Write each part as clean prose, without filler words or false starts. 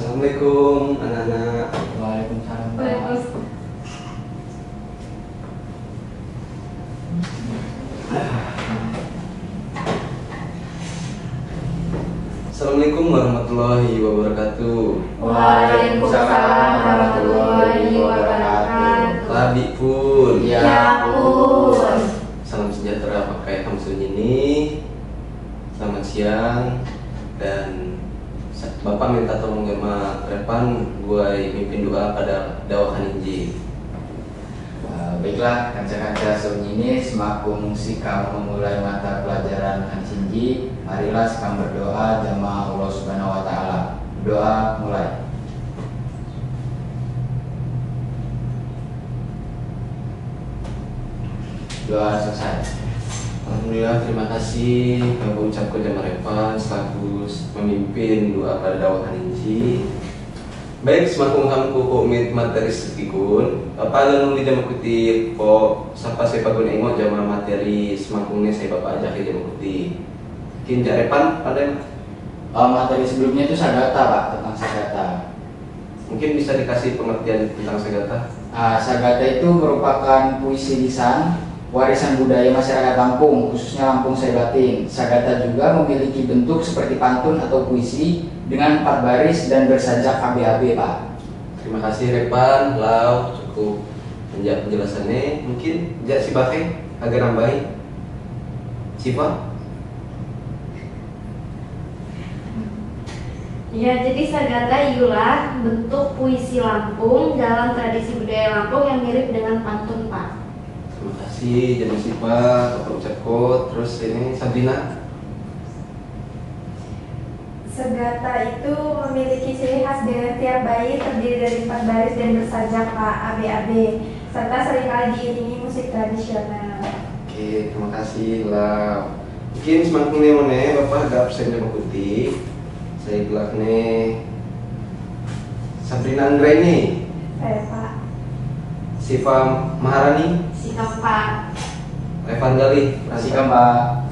Assalamualaikum anak-anak. Waalaikumsalam. Waalaikumsalam. Assalamualaikum warahmatullahi wabarakatuh. Waalaikumsalam warahmatullahi wabarakatuh. Labi pun. Ya pun. Salam sejahtera pakai Hamsun ini. Selamat siang. Dan Bapak minta tolong sama Repan, gue mimpin doa pada dawahan Inji. Baiklah, kanca-kanca ini semakum sikam memulai mata pelajaran Hansinji, marilah sekam berdoa jamaah Allah Subhanahu wa taala. Doa mulai. Doa selesai. Alhamdulillah, terima kasih Bapak ucapkan jamaah Repan selaku memimpin doa pada dawahan Inji. Baik, semakum hamku komit materi sedikun. Apa lalu di jamaah kutip kok siapa saya pakai engok jamaah materi semakumnya saya bapak ajak ke jamaah kutip. Mungkin Repan pada Materi sebelumnya itu sagata, Pak, tentang sagata. mungkin bisa dikasih pengertian tentang sagata. Sagata itu merupakan puisi lisan warisan budaya masyarakat Lampung, khususnya Lampung Saibatin. Sagata juga memiliki bentuk seperti pantun atau puisi dengan 4 baris dan bersajak AB-AB, Pak. Terima kasih Repan, Lau cukup penjelasannya. Mungkin jak si Bakai agak nambahin. Siapa? Ya, jadi sagata ialah bentuk puisi Lampung dalam tradisi budaya Lampung yang mirip dengan pantun, Pak. Terima kasih Jama Sipa, Bapak ucapkan. Terus ini Sabrina. Sagata itu memiliki ciri khas dengan tiap bait terdiri dari 4 baris dan bersajak, Pak, AB-AB, serta seringkali diiringi musik tradisional. Oke, terima kasih Lau. Mungkin semakin nih Bapak agak absen Jama Putih. Saya gelak nih Sabrina Anggraini, Saya, Pak. Siva Maharani, Sikap, Pak. Evan Gali, Sikam, Pak.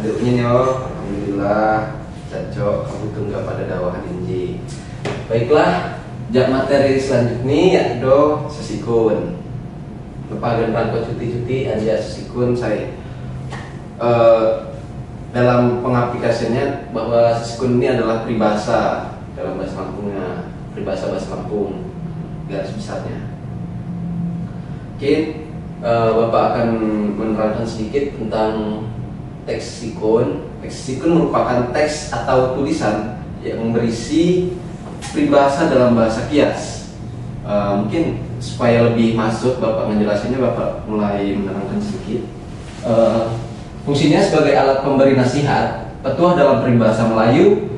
aduknya nyo, alhamdulillah cocok kamu tunggu pada dawahan Inji. Baiklah, jak materi selanjutnya yaitu sesikun. Bapak dan Ranko cuti-cuti anja sesikun saya dalam pengaplikasiannya bahwa sesikun ini adalah peribahasa dalam bahasa Lampungnya, peribahasa bahasa Lampung garis besarnya. Mungkin Bapak akan menerangkan sedikit tentang teks sikun. Teks sikun merupakan teks atau tulisan yang berisi peribahasa dalam bahasa kias. Mungkin supaya lebih masuk Bapak menjelaskannya, Bapak mulai menerangkan sedikit. Fungsinya sebagai alat pemberi nasihat, petuah dalam peribahasa Melayu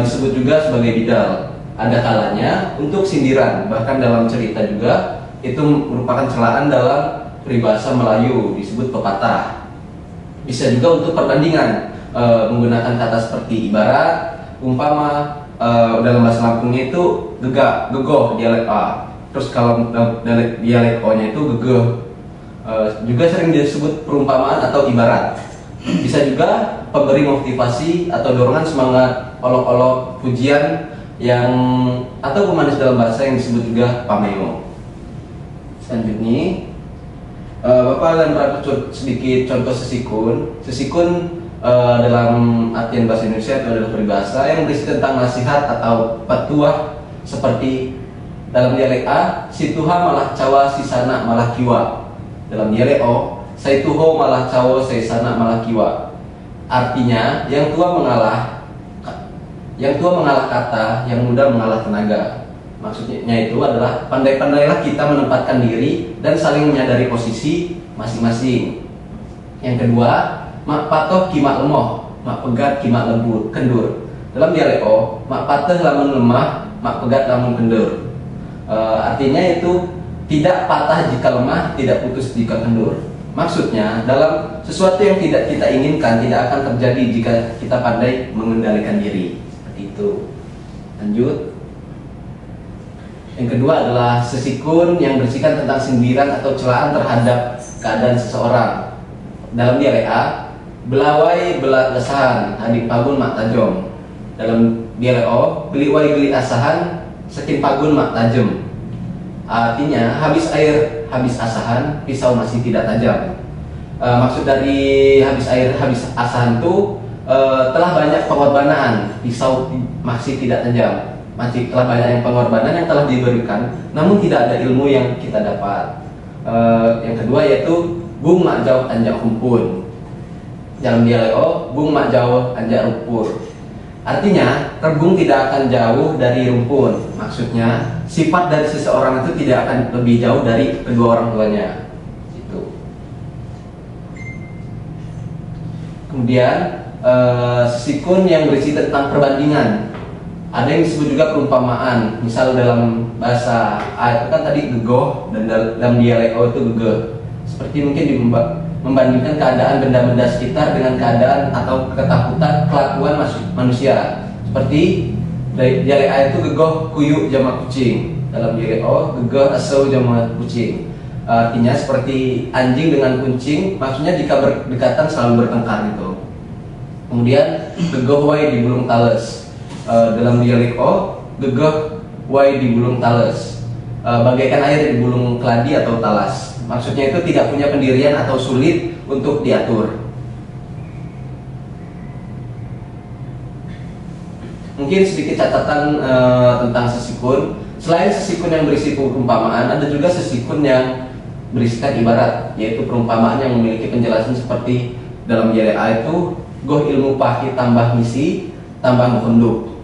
disebut juga sebagai bidal. Ada kalanya untuk sindiran, bahkan dalam cerita juga itu merupakan celaan dalam peribahasa Melayu disebut pepatah. Bisa juga untuk perbandingan menggunakan kata seperti ibarat, umpama, dalam bahasa Lampungnya itu gegak, gegoh dialek A. Terus kalau dialek O-nya itu gegeh. Juga sering disebut perumpamaan atau ibarat. Bisa juga pemberi motivasi atau dorongan semangat, olok-olok, pujian yang atau pemanis dalam bahasa yang disebut juga pameo. Selanjutnya, Bapak akan merangkum sedikit contoh sesikun. Sesikun dalam artian bahasa Indonesia itu adalah peribahasa yang berisi tentang nasihat atau petuah seperti dalam dialek A, si tuha malah cawa si sana malah kiwa. Dalam dialek O, saya tuho malah cawa saya sana malah kiwa. Artinya yang tua mengalah kata, yang muda mengalah tenaga. Maksudnya itu adalah pandai-pandailah kita menempatkan diri dan saling menyadari posisi masing-masing. Yang kedua, mak patoh kimak lemoh, mak pegat kimak lembur, kendur. Dalam dialek O, mak patoh lamun lemah, mak pegat lamun kendur. Artinya itu tidak patah jika lemah, tidak putus jika kendur. Maksudnya, dalam sesuatu yang tidak kita inginkan tidak akan terjadi jika kita pandai mengendalikan diri. Seperti itu. Lanjut. Yang kedua adalah sesikun yang berisikan tentang sindiran atau celaan terhadap keadaan seseorang. Dalam dialek A, belawai belat lesan, hadik pagun mak tajong. Dalam bialeo geli wai geli asahan saking pagun mak tajem. Artinya habis asahan pisau masih tidak tajam. Maksud dari habis asahan itu telah banyak pengorbanan, pisau masih tidak tajam. Masih telah banyak yang pengorbanan yang telah diberikan, namun tidak ada ilmu yang kita dapat. Yang kedua yaitu bung mak jauh anjak rumpun. Dalam bialeo bung mak jauh anjak rumpun. Artinya rebung tidak akan jauh dari rumpun. Maksudnya sifat dari seseorang itu tidak akan lebih jauh dari kedua orang tuanya. Itu. Kemudian sesikun yang berisi tentang perbandingan. Ada yang disebut juga perumpamaan. Misal dalam bahasa itu kan tadi gegoh, dan dalam dialeo itu gegeh. Seperti mungkin membandingkan keadaan benda-benda sekitar dengan keadaan atau ketakutan kelakuan manusia. Seperti dialeo itu gegoh kuyu jama kucing. Dalam dialeo gegeh asau jama kucing. Artinya seperti anjing dengan kucing, maksudnya jika berdekatan selalu bertengkar gitu. Kemudian gegeh wai di bulung tales. Dalam dialeko gegeh wai di bulung tales, bagaikan air di bulung keladi atau talas. Maksudnya itu tidak punya pendirian atau sulit untuk diatur. Mungkin sedikit catatan tentang sesikun. Selain sesikun yang berisi perumpamaan, ada juga sesikun yang berisikan ibarat, yaitu perumpamaan yang memiliki penjelasan seperti dalam dialek itu goh ilmu pahi tambah misi tambah mukunduk.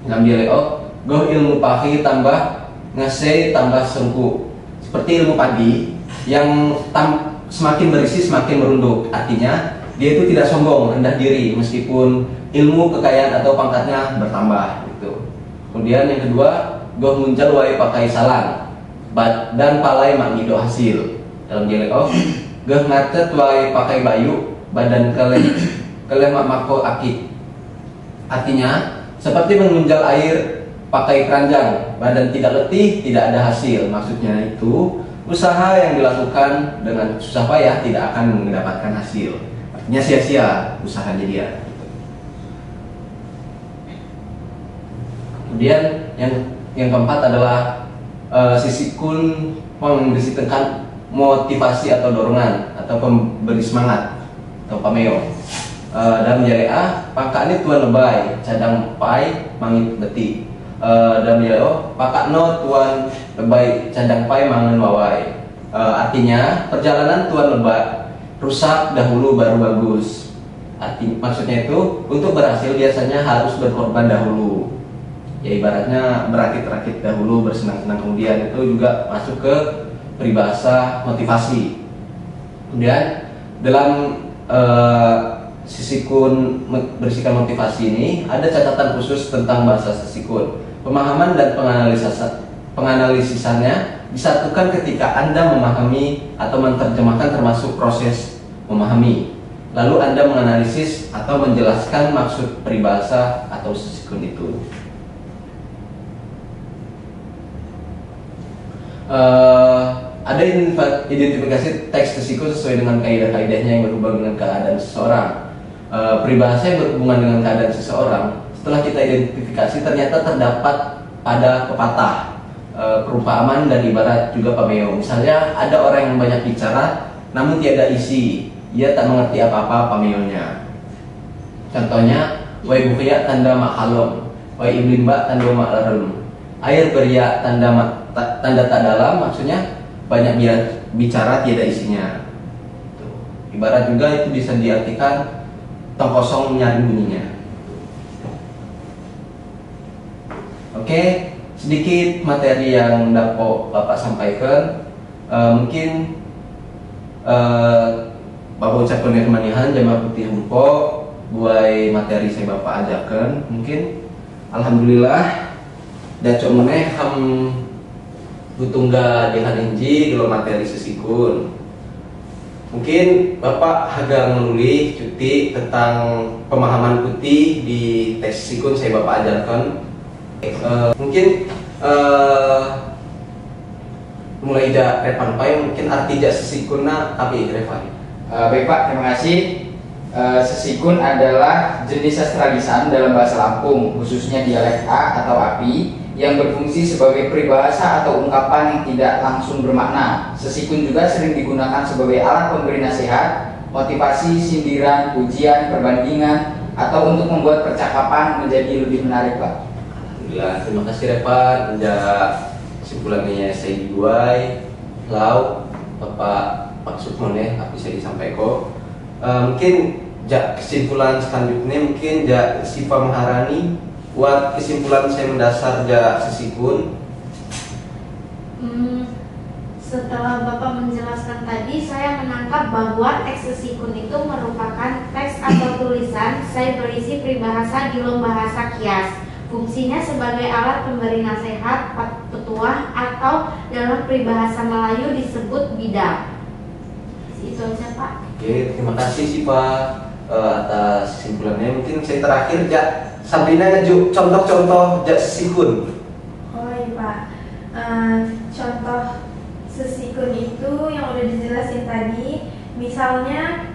Dalam dialeo goh ilmu pahi tambah ngasih tambah sengku. Seperti ilmu padi yang semakin berisi semakin merunduk. Artinya dia itu tidak sombong, rendah diri meskipun ilmu, kekayaan atau pangkatnya bertambah gitu. Kemudian yang kedua, goh muncal wae pakai salang dan palai mak ngido hasil. Dalam dialeo goh ngatet wae pakai bayu badan keleh mak mako akik. Artinya seperti mengunjal air pakai keranjang, badan tidak letih, tidak ada hasil. Maksudnya itu usaha yang dilakukan dengan susah payah tidak akan mendapatkan hasil. Artinya sia-sia usahanya dia. Kemudian yang keempat adalah sisikun memberisikan motivasi atau dorongan atau pemberi semangat atau pameo. Dalam dialek pakak ini tuan lebay cadang pai mangit beti. Dalam dialek pakak no tuan lebay cadang pai mangan wawai. Artinya perjalanan tuan lebay rusak dahulu baru bagus. Maksudnya itu untuk berhasil biasanya harus berkorban dahulu. Ya ibaratnya berakit-rakit dahulu, bersenang-senang kemudian. Itu juga masuk ke peribahasa motivasi. Kemudian dalam sisikun berisikan motivasi ini ada catatan khusus tentang bahasa sisikun. Pemahaman dan penganalisisannya disatukan ketika Anda memahami atau menerjemahkan termasuk proses memahami. Lalu Anda menganalisis atau menjelaskan maksud peribahasa atau sisikun itu. Ada identifikasi teks sisikun sesuai dengan kaidah-kaidahnya yang berhubungan dengan keadaan seseorang. Peribahasa yang berhubungan dengan keadaan seseorang, setelah kita identifikasi ternyata terdapat pada pepatah, perumpamaan dan ibarat juga pameo. Misalnya ada orang yang banyak bicara namun tiada isi, ia tak mengerti apa-apa pameonya. Contohnya, wai bukia tanda mak halom, wai iblimba tanda mak larem. Air beria tanda tak dalam, maksudnya banyak bicara tiada isinya. Ibarat juga itu bisa diartikan tong kosong nyaring bunyinya. Oke, sedikit materi yang dapat Bapak sampaikan. Mungkin Bapak ucapkan kemanihan jamaah putih humpo buai materi saya Bapak ajarkan. Mungkin alhamdulillah dacok meneh ham butungga dengan inji dulu materi sesikun. Mungkin Bapak hagar menulis cuti tentang pemahaman putih di tes sikun saya Bapak ajarkan. Mungkin mulai ja repan pai mungkin arti ja sesikuna tapi repan. Baik Pak, terima kasih. Sesikun adalah jenis sastra lisan dalam bahasa Lampung, khususnya dialek A atau API, yang berfungsi sebagai peribahasa atau ungkapan yang tidak langsung bermakna. Sesikun juga sering digunakan sebagai alat pemberi nasihat, motivasi, sindiran, pujian, perbandingan, atau untuk membuat percakapan menjadi lebih menarik, Pak. Alhamdulillah, terima kasih Repan. Kesimpulannya saya dibuai, lau, Bapak maksud ya, apa bisa disampaikan. Mungkin kesimpulan selanjutnya mungkin Siva Maharani buat kesimpulan saya mendasar sesikun. Setelah Bapak menjelaskan tadi, saya menangkap bahwa teks sesikun itu merupakan teks atau tulisan saya berisi peribahasa di bahasa kias. Fungsinya sebagai alat pemberi nasihat, petuah, atau dalam peribahasa Melayu disebut bidal. Itu aja, Pak. Oke, terima kasih sih Pak atas kesimpulannya. Mungkin saya terakhir Sabrina ngejuk contoh-contoh sesikun. Oh iya Pak, contoh sesikun itu yang udah dijelasin tadi, misalnya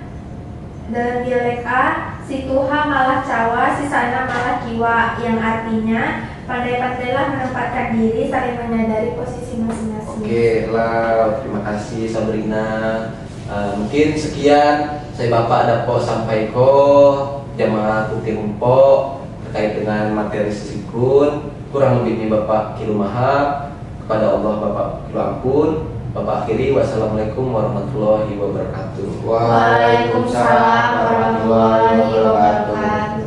dalam dialek A, si Tuha malah cawa, si Sana malah kiwa, yang artinya pandai-pandailah menempatkan diri saling menyadari posisi masing-masing. Oke lah, terima kasih Sabrina. Mungkin sekian saya Bapak dapat sampaikan jamaah Kutimpo terkait dengan materi sesikun. Kurang lebihnya Bapak kilu mahab, kepada Allah Bapak kilu ampun. Bapak akhiri, wassalamualaikum warahmatullahi wabarakatuh. Waalaikumsalam warahmatullahi wabarakatuh.